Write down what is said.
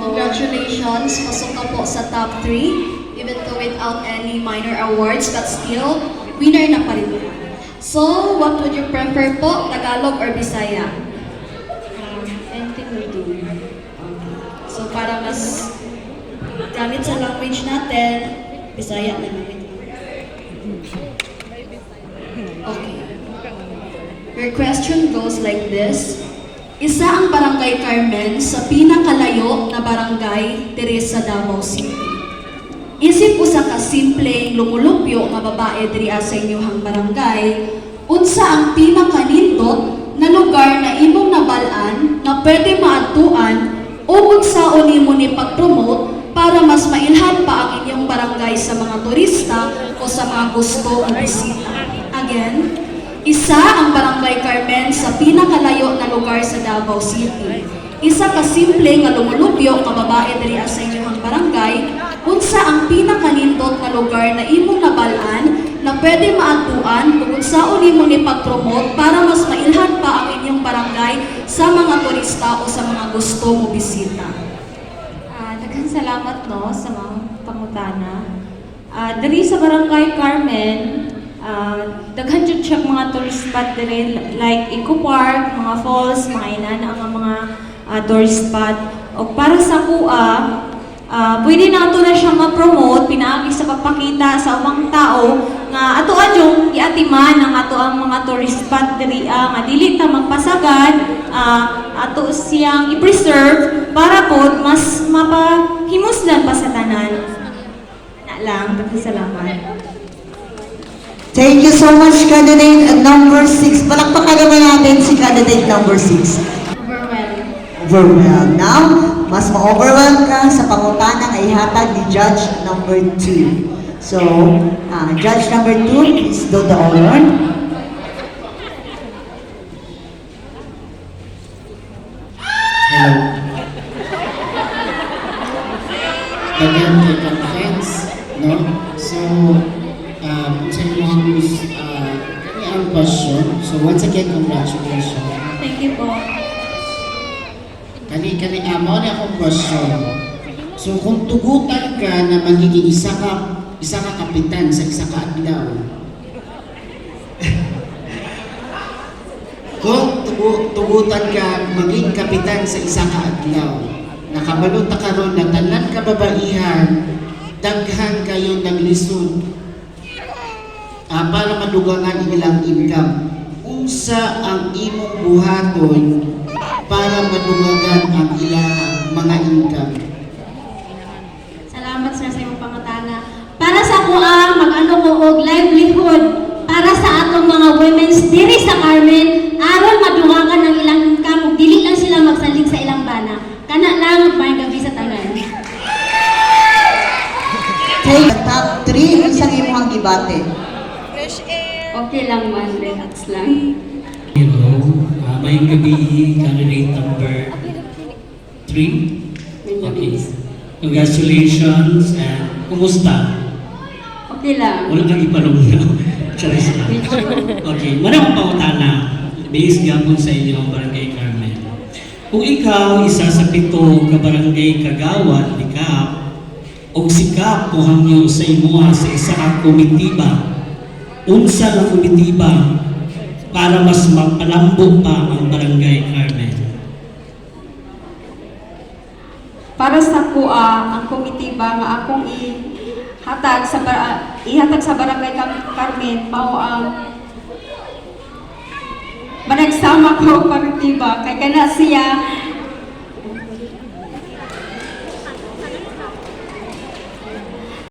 Congratulations, pasok ka po sa top 3, even though without any minor awards, but still, winner na pa rin. So, what would you prefer po, Tagalog or Bisaya? Anything will do. So, para mas gamit sa language natin, Bisaya na namin. Okay. Your question goes like this. Isa ang Barangay Carmen sa pinakalayo na barangay diri sa Davao City. Isip usa ka simpleng lumulupyo nga babae diri sa inyong barangay, unsa ang pinakanindot na lugar na imong nabalaan na pwede maadtuan o unsaon nimo ni pag-promote para mas mailhan pa ang inyong barangay sa mga turista o sa mga gusto ng bisita. Again, isa ang Barangay Carmen sa pinakalayo na lugar sa Davao City. Isa ka simple nga lumulupyo nga babae diri sa inyong barangay, unsa ang pinakanindot na lugar na imong nabalaan na pwede maadtuan kung unsaon nimo ni pag-promote para mas mailhan pa ang inyong barangay sa mga turista o sa mga gusto mo bisita. Daghang salamat no sa mga pangutana. Diri sa Barangay Carmen, daghan jud siya mga tourist spot diri like Eco Park, mga falls, mga inana ang mga tourist spot. O para sa kuha, pwede na ato na siya ma-promote pinaagi sa pagpakita sa ubang tao nga ato yung iatiman ang ato ang mga tourist spot diri nga dili ta magpasagad, ato siyang i-preserve para po mas mapahimuslan pa sa tanan. Na lang, salamat. Thank you so much, candidate number 6. Palakpakan naman natin si candidate number 6. Overwhelmed. Now, mas ma-overwhelmed ka sa pangutana na ihatag ni Judge number 2. So, Judge number 2, please do the honor. Hello. Again, kay friends, no? So, sa inyong ang question. So, once again, congratulations. Thank you po. Mo na akong question. So, kung tugutan ka na magiging isa ka kapitan sa isa ka adlaw, kung tugutan ka maging kapitan sa isa ka adlaw, nakabalot na karon na tanan kababaihan, daghan kayo naglisod para madugangan ilang income. Unsa ang imong buhaton para madugangan ang ilang mga income? Salamat sir sa imong pangutana. Para sa kuha, mag-ano ko og livelihood para sa atong mga women's diri sa Carmen aron madugangan ang ilang income ug dili lang sila magsalig sa ilang bana. Kana lang may gabi sa tanan. Okay, top 3, isang imong gibate. Okay lang man, relax lang. Hello, may gabi, candidate number 3. Okay. Congratulations and kumusta? Okay lang. Wala kang ipanungnaw. Charis lang. Okay, manang pautana. Based gapon sa inyo, Barangay Carmen. Kung ikaw, isa sa 7 ka barangay kagawad, likap, o sikap mo hangyo sa imuha sa isa ka komitiba, unsa na komitiba para mas mapalambo pa ang Barangay Carmen? Para sa kuha, ang komitiba nga akong ihatag sa Barangay Carmen, mao ang managsama ko komitiba kay kana siya